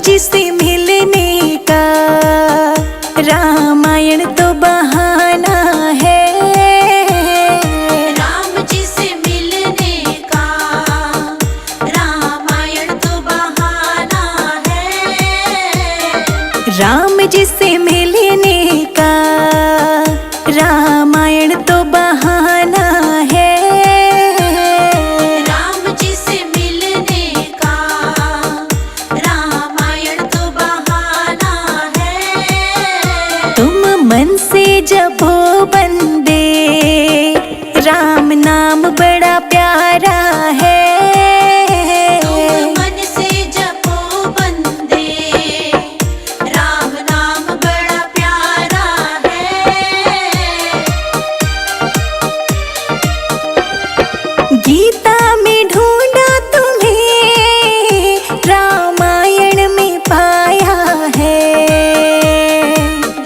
जी से मिलने का रामायण तो बहाना है। राम जी से मिलने का रामायण तो बहाना है। राम जी से मिलने का रामायण तो बहाना है। राम जी से मिलने का रामायण तो बहाना है। तुम मन से जपो बंदे राम नाम बड़ा प्यारा है। तुम मन से जपो बंदे राम नाम बड़ा प्यारा है। गीता में ढूंढा तुम्हें रामायण में पाया है।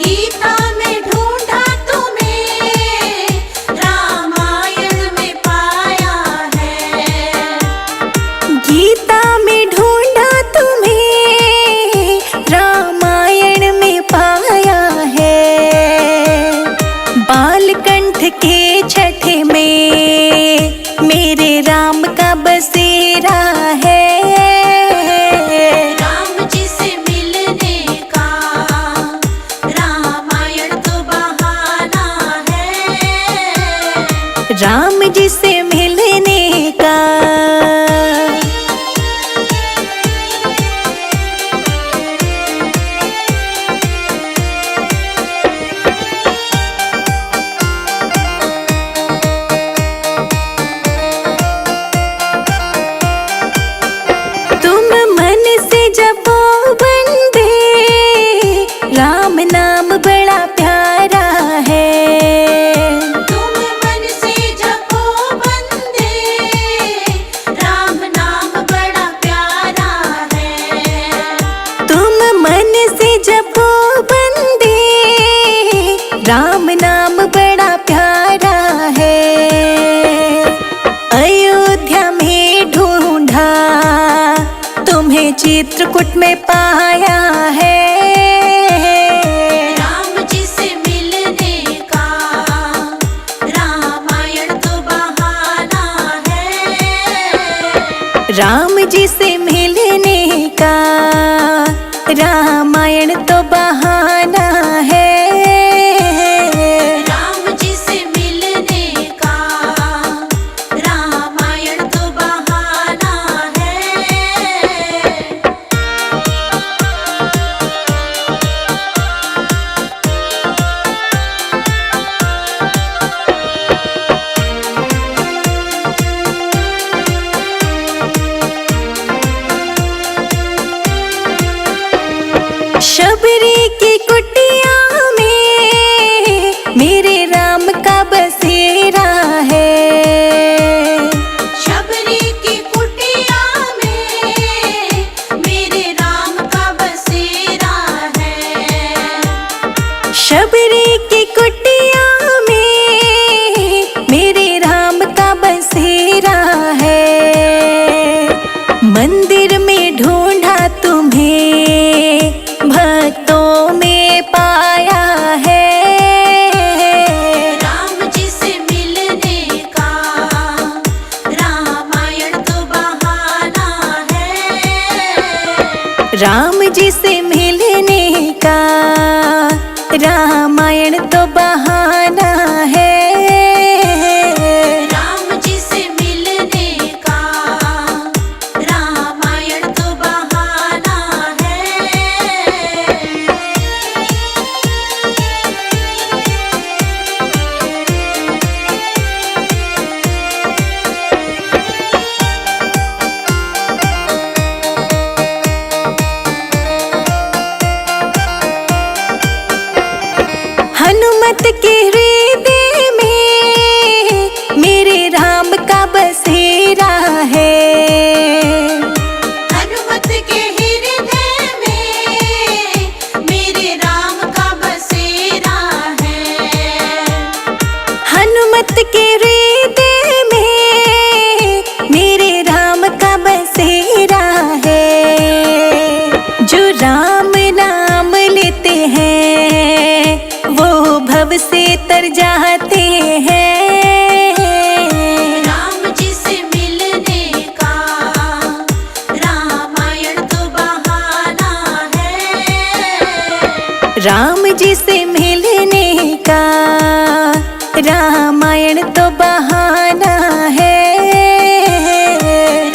गीता में ढूंढा तुम्हें रामायण में पाया है। गीता में ढूंढा तुम्हें रामायण में पाया है। बालकंठ के छठे में मेरे राम का बसेरा है। राम जी से मिलने का रामायण तो बहाना है। राम जी से मिलने का तुम मन से जपो बंदे राम नाम बड़ा प्यारा है। तुम मन से जपो बंदे राम नाम बड़ा प्यारा है। तुम मन से जपो बंदे राम नाम बड़ा प्यारा है। अयोध्या में ढूंढा तुम्हें चित्रकूट में पाया है। राम जी से मिलने का रामायण तो बहाना है। राम जी से मिलने का रामायण तो बहाना है। राम जी से मिलने का रामायण तो बहाना है। शबरी की कुटिया में मेरे राम का बसेरा है। शबरी की कुटिया में मेरे राम का बसेरा है। शबरी की कुटिया में मेरे राम का बसेरा है। मंदिर में ढूंढा तुम्हें भक्तों में पाया है। राम जी से मिलने का रामायण तो बहाना है। राम जी से मिलने का रामायण तो बहाना है। राम जी से मिलने का रामायण तो बहाना है। हनुमत के हृदय में मेरे राम का बसेरा है। हनुमत के हृदय में मेरे राम का बसेरा है। हनुमत के हृदय में मेरे राम का बसेरा है। जो जी से मिलने का रामायण तो बहाना है।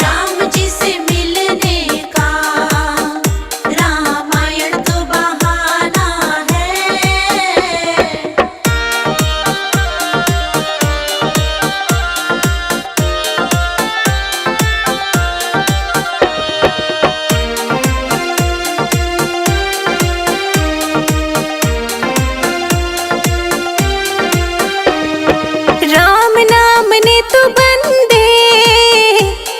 राम जी से मिलने का रामायण तो बहाना है। राम नाम ने तो बंदे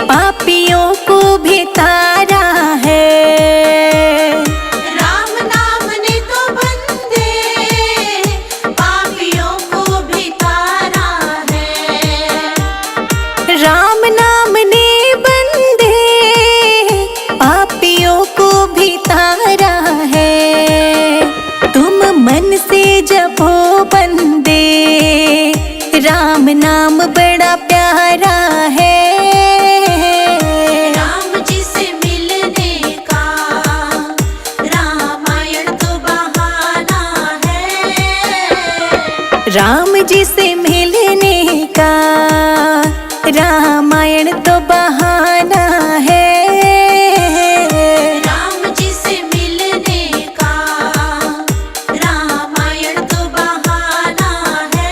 पापियों को भी तारा है। राम नाम ने तो बंदे पापियों को भी तारा है। राम नाम ने बंदे पापियों को भी तारा है। तुम मन से जपो बंदे राम नाम बड़ा प्यारा है। राम जी से मिलने का रामायण तो बहाना है। राम जी से मिलने का रामायण तो बहाना है। राम जी से मिलने का रामायण तो बहाना है।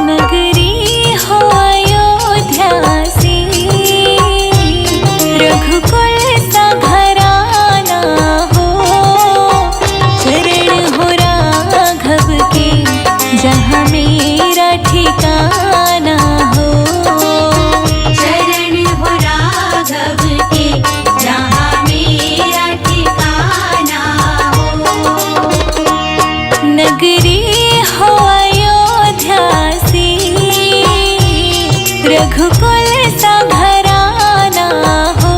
नगरी हो अयोध्या सी, रघुकुल सा घराना हो। चरण हो राघव के जहाँ मेरा ठिकाना हो। चरण हो राघव के जहाँ मेरा ठिकाना हो। नगरी हो अयोध्या सी, रघुकुल सा घराना हो।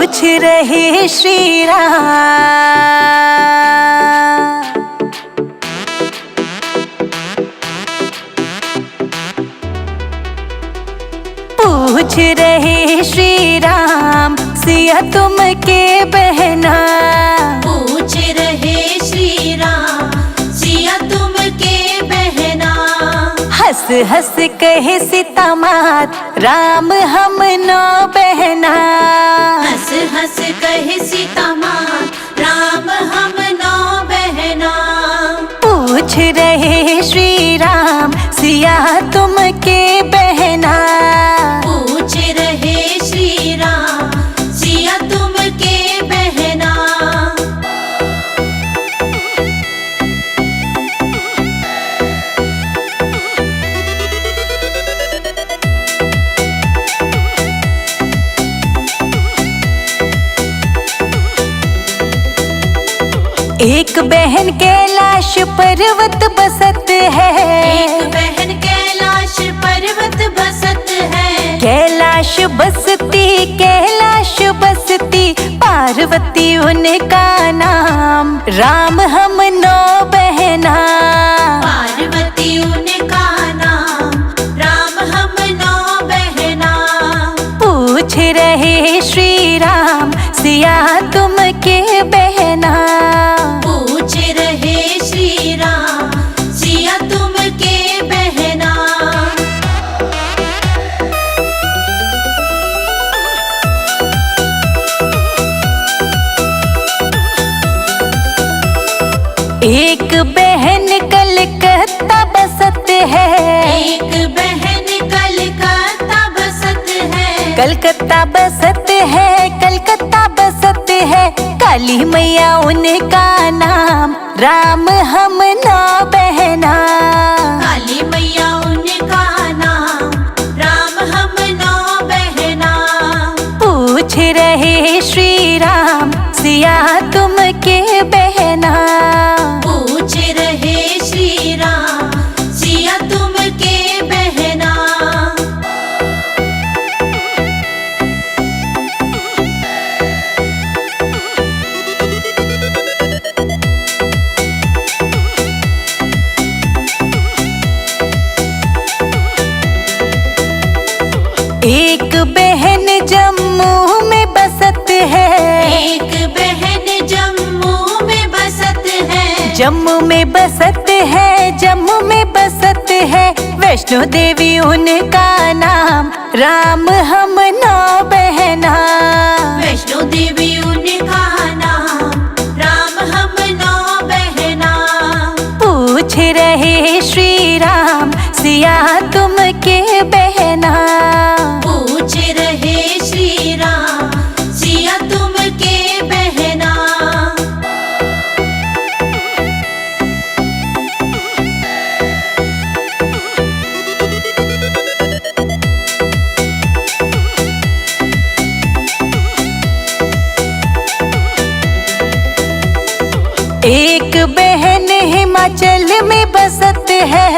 पूछ रहे श्री राम। पूछ रहे श्री राम सिया तुम के बहना। पूछ रहे श्री राम सिया तुम के बहना। हंस हंस कहे सीता मात राम हम नो बहना। हंस हंस कहे सीता माँ राम हम नौ बहना। पूछ रहे श्री राम सिया तुम के बहना। पूछ रहे श्री राम सिया तुम के बहना। एक बहन कैलाश पर्वत बसत है। एक बहन कैलाश पर्वत बसत है। कैलाश बसती पार्वती उनका नाम। राम हम नो बहना। पार्वती उनका नाम राम हम नौ बहना। पूछ रहे श्री राम सिया तुम के बहना। पूछ रहे श्री राम सिया तुम के बहना। एक बहन कलकत्ता बसत है। एक बहन कलकत्ता बसत है। कलकत्ता बसत है काली मैया उनका नाम। राम हम नो बहना। काली मैया उनका नाम राम हम नौ बहना। पूछ रहे श्री राम सिया तुम के बहना। पूछ रहे श्री राम सिया तुम के बहना। एक बहन जम्मू में बसत है। एक बहन जम्मू में बसत है। जम्मू में बसत है वैष्णो देवी उनका नाम। राम हम नो बहना। वैष्णो देवी उनका नाम राम हम नौ बहना। पूछ रहे श्री राम सिया तुम के बहना। पूछ रहे श्री राम सिया तुम के बहना। एक बहन हिमाचल में बसत है।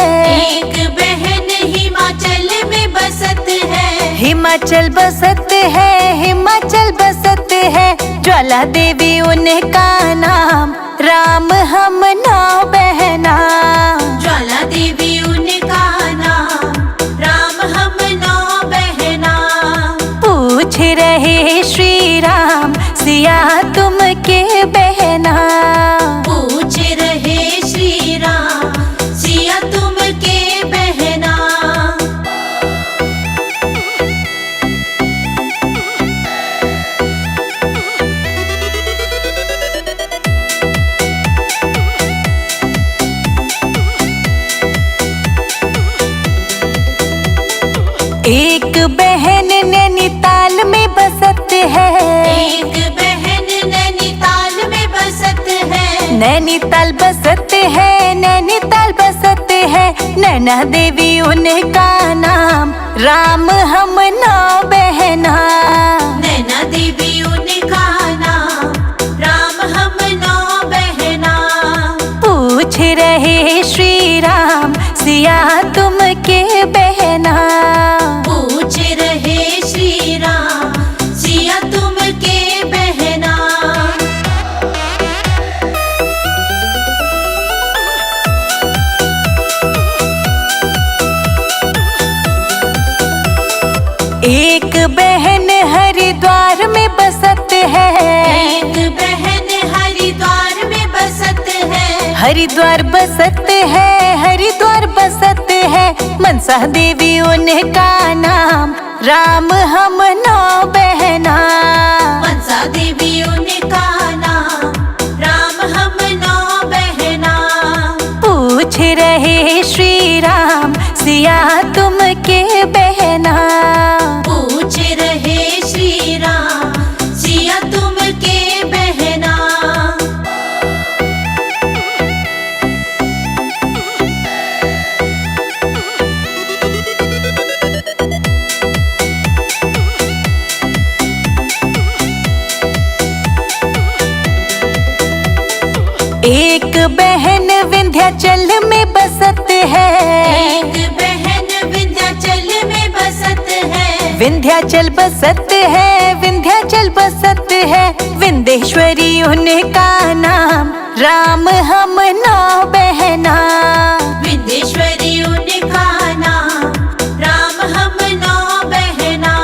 एक बहन हिमाचल में बसत है। हिमाचल बसत है ज्वाला देवी उनका नाम। राम हम नो बहना। ज्वाला देवी उनका नाम राम हम नौ बहना। पूछ रहे श्री राम सिया तुम के बहना। पूछ रहे श्री राम सिया तुम के बहना। एक बहन नैनीताल में बसत है। एक बहन नैनीताल में बसत है। नैनीताल बसत है नैना देवी उनका नाम। राम हम नो बहना। नैना देवी उनका नाम राम हम नौ बहना। पूछ रहे श्री राम सिया तुम के बहना। पूछ रहे श्री राम सिया तुम के एक बहन हरिद्वार में बसत है, एक बहन हरिद्वार में बसत है, हरिद्वार बसत है, हरिद्वार बसत है। मनसा देवी उनका नाम, राम हम 9 बहना। मनसा देवी उनका नाम, राम हम 9 बहना। पूछ रहे श्री राम सिया तुम के बहना। पूछ रहे श्री राम सिया तुम के बहना। एक बहन विंध्याचल में बसत है, एक बहन विंध्याचल में बसत है, विंध्याचल बसत है, विंध्याचल बसत है। विंध्येश्वरी उनका नाम, राम हम 9 बहना। विंध्येश्वरी उनका नाम, राम हम 9 बहना।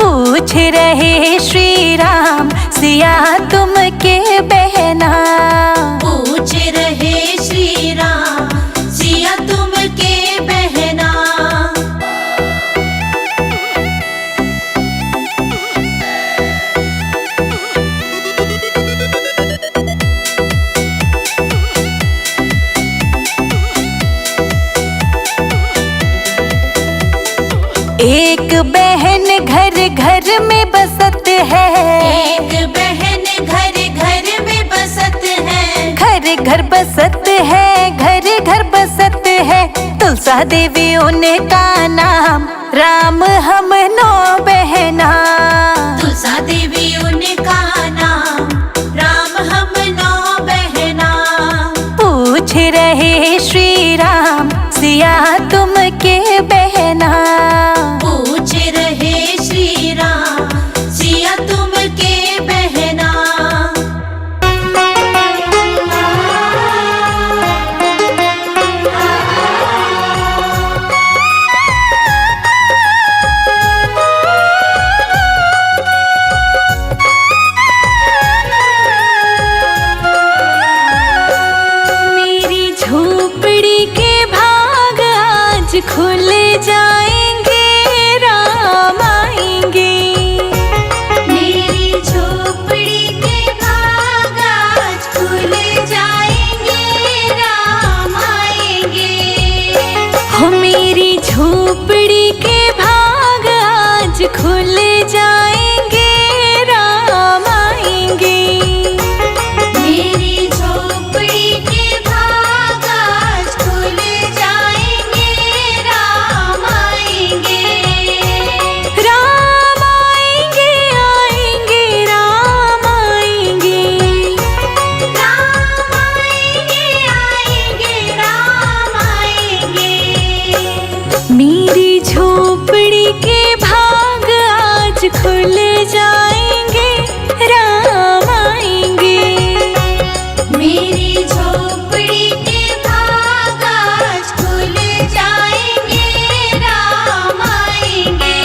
पूछ रहे श्री राम सिया तुम के बहना। पूछ रहे श्री राम सिया तुम के बहना। एक बहन घर घर में बसत है, एक बहन घर घर में बसत है, घर घर बसत है, घर घर बसत है। तुलसा देवी उनका नाम, राम हम 9 बहना। तुलसा देवी उनका नाम, राम हम 9 बहना। पूछ रहे श्री राम सिया तुम के बहना। पूछ रहे श्री राम सिया तुम के बहना। मेरी झोपड़ी के भाग आज खुल जाएंगे, राम आएंगे। मेरी झोपड़ी के भाग आज खुल जाएंगे, राम आएंगे। हो मेरी झोपड़ी के भाग आज खुल जाएंगे, राम आएंगे। मेरी झोपड़ी के भाग आज खुल जाएंगे, राम आएंगे। राम आएंगे, आएंगे, राम आएंगे। राम आएंगे, आएंगे, राम आएंगे। मेरी झोपड़ी के भाग आज खुल जाएंगे, राम आएंगे। मेरी झोपड़ी के भाग आज खुल जाएंगे, राम आएंगे।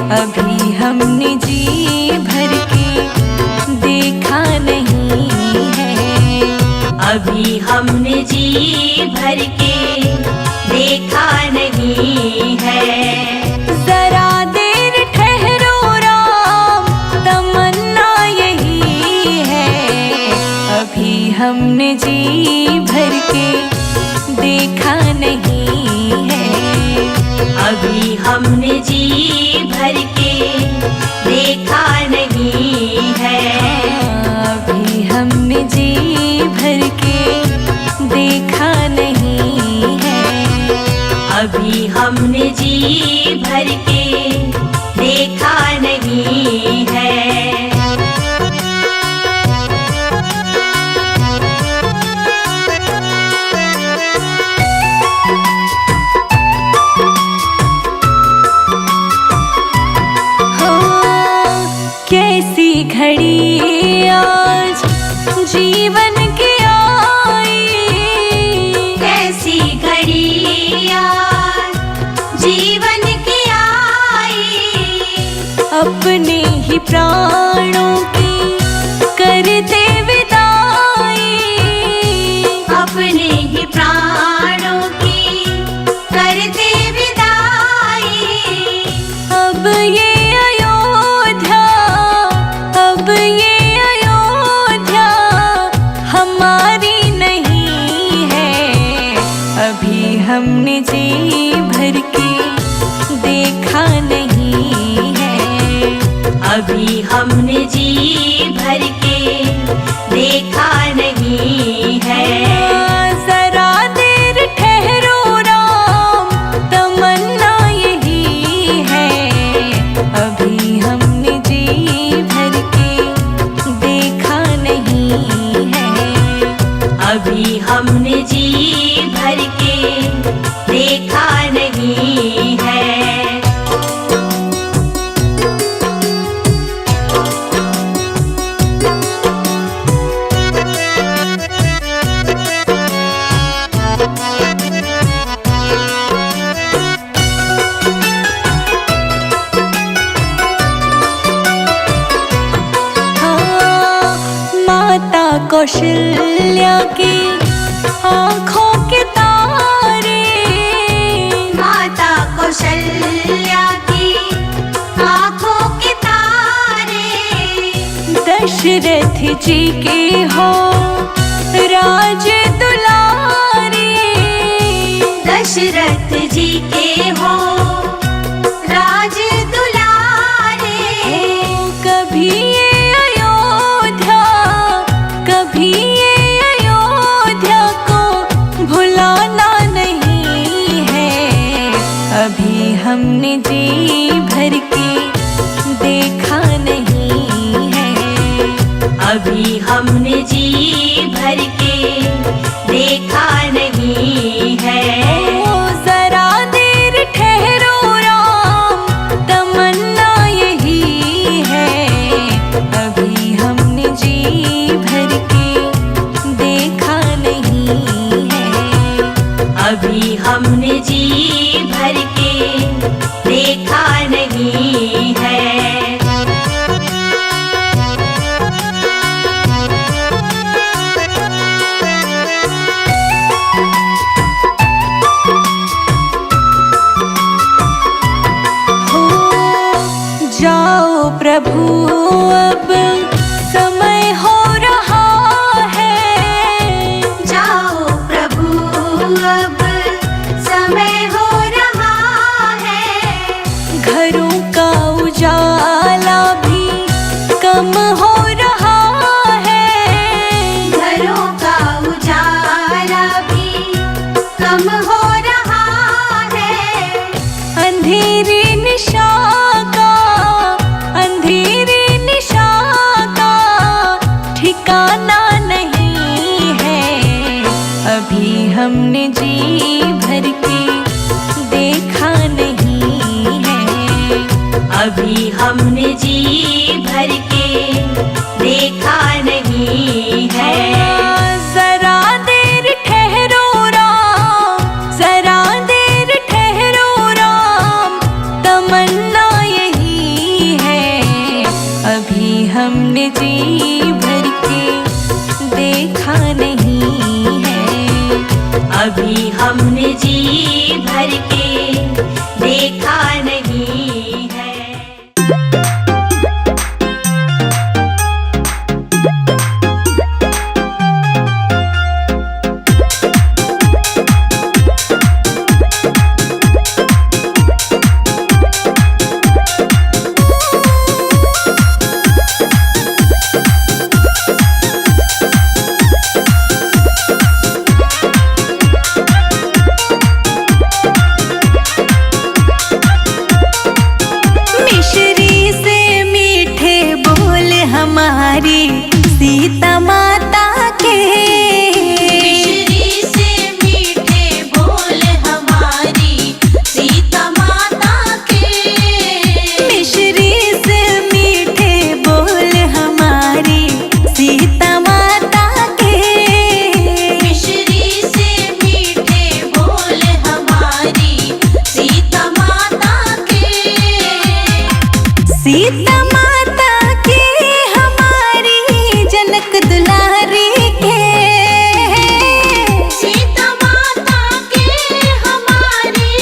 अभी हमने जी भर के देखा नहीं है। अभी हमने जी भर के देखा नहीं है। जरा देर ठहरो राम, तमन्ना यही है। अभी हमने जी भर के देखा नहीं है। अभी हमने जी भर के देखा नहीं है। अभी हमने जी भर के देखा नहीं है। अभी हमने जी भर के देखा नहीं है। कैसी घड़ी आज जीवन की आई, कैसी घड़ी आज जीवन की आई। अपने ही प्राणों की करते विदाई। अपने ही प्राणों की करते विदाई। अब ये हमने जी भर के देखा नहीं है। अभी हमने जी भर के देखा नहीं है। जरा देर ठहरो राम, तमन्ना यही है। अभी हमने जी भर के देखा नहीं है। अभी हमने जी भर के देखा नहीं है। माता कौशल्या की आँखों के तारे, माता कौशल्या की आँखों के तारे। दशरथ जी के हो राज दुलारे। दशरथ जी के हो राज दुलारे। कभी ये अयोध्या, कभी ये अयोध्या को भुलाना नहीं है। अभी हमने जी भर के देखा नहीं है। अभी हमने जी भर के देखा नहीं है। जरा देर ठहरो राम, तमन्ना यही है। अभी हमने जी भर के देखा नहीं है। अभी हमने जी भर के देखा नहीं है। जाओ प्रभु अब समय हो रहा है। जाओ प्रभु अब समय हो रहा है। घरों का उजाला भी कम हो रहा है। घरों का उजाला भी कम हो रहा है। अंधेरी निशा का, अंधेरी निशा का ठिकाना नहीं है। अभी हमने जी भर के देखा नहीं है। अभी हमने जी भर के देखा नहीं है। जरा देर ठहरो राम, जरा देर ठहरो राम, तमन्ना यही हमने जी भर के देखा नहीं है। अभी हमने जी भर के देखा नहीं है। हमारी सीता माता के मिश्री से मीठे बोल हमारी सीता माता के। मिश्री से मीठे बोल हमारी सीता माता के। मिश्री से मीठे बोल हमारी सीता माता के। सीता माता के हमारी जनक दुलारी के। सीता माता के हमारी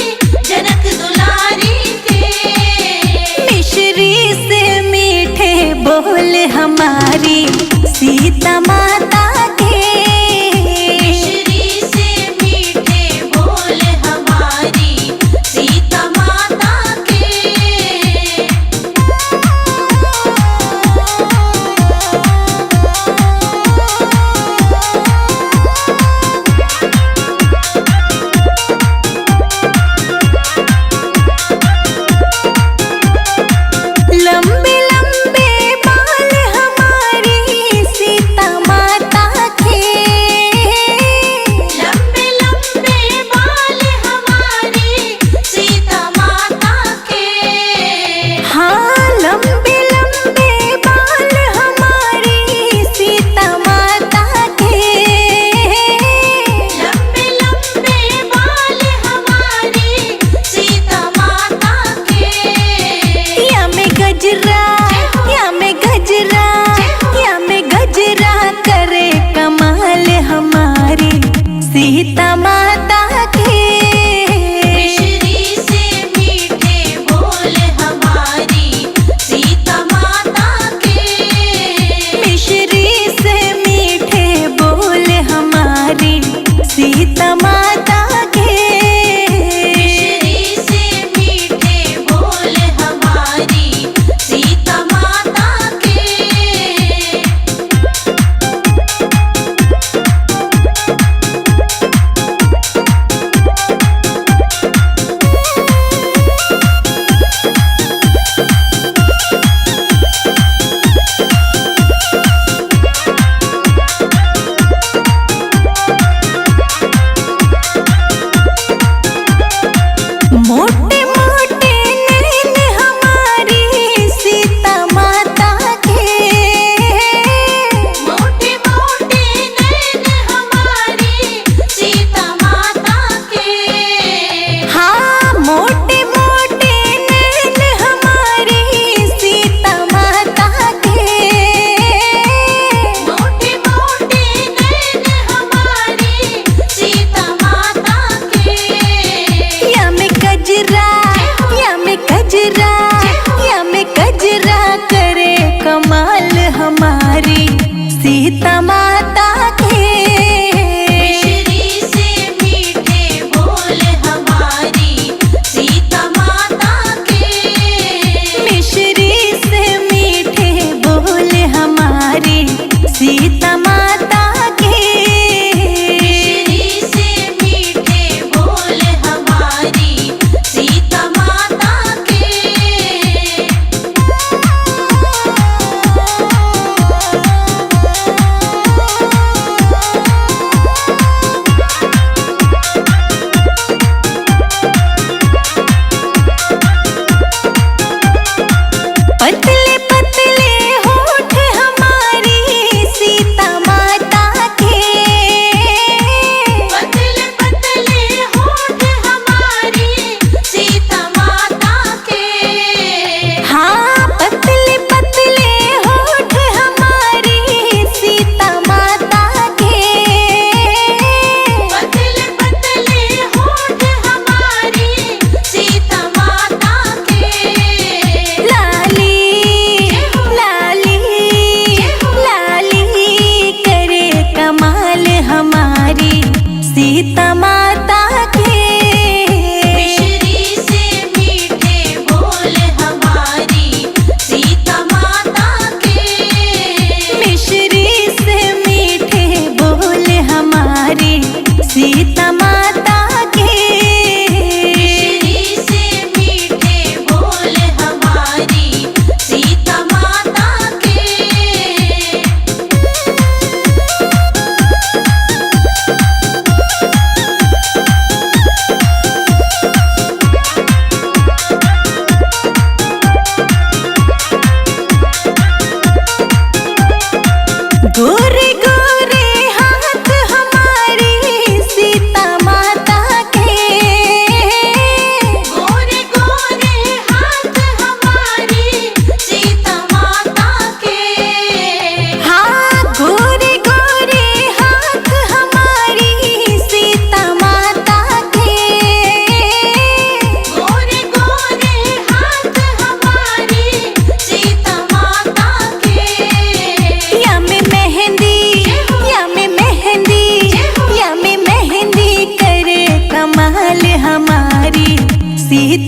जनक दुलारी के। मिश्री से मीठे बोल हमारी सीता माता के। मिश्री से मीठे बोल हमारी सीता माता के। लंबे लंबे बाल हमारी सीता माता के। लंबे लंबे बाल हमारी सीता माता के। हाँ, लंबे लंबे बाल हमारी सीता माता के। लंबे लंबे बाल हमारी सीता माता के। या में गजरा, या में गजरा, या में गजरा करे कमाल हमारी सीता माता के। मिश्री से मीठे बोल हमारी सीता माता के। मिश्री से मीठे बोल हमारी सीता माता के। मिश्री से मीठे बोल हमारी सीता माता के। मोटे मोटे नैन हमारी सीता माता के। मोटे मोटे नैन हमारी सीता माता के। हाँ, मोटे मोटे नैन हमारी सीता माता के। मोटे मोटे नैन हमारी सीता माता के। या में गजरा, या में गजरा, या में गजरा करे कमाल हमारी सीता माता के। मिश्री से मीठे बोल हमारी सीता माता के। मिश्री से मीठे बोल हमारी सीता माता के। मिश्री से मीठे बोल हमारी सीता माता के। पतले पतले होठ हमारी सीता माता के। पतले पतले होठ हमारी सीता माता के। हाँ, पतले पतले होठ सीता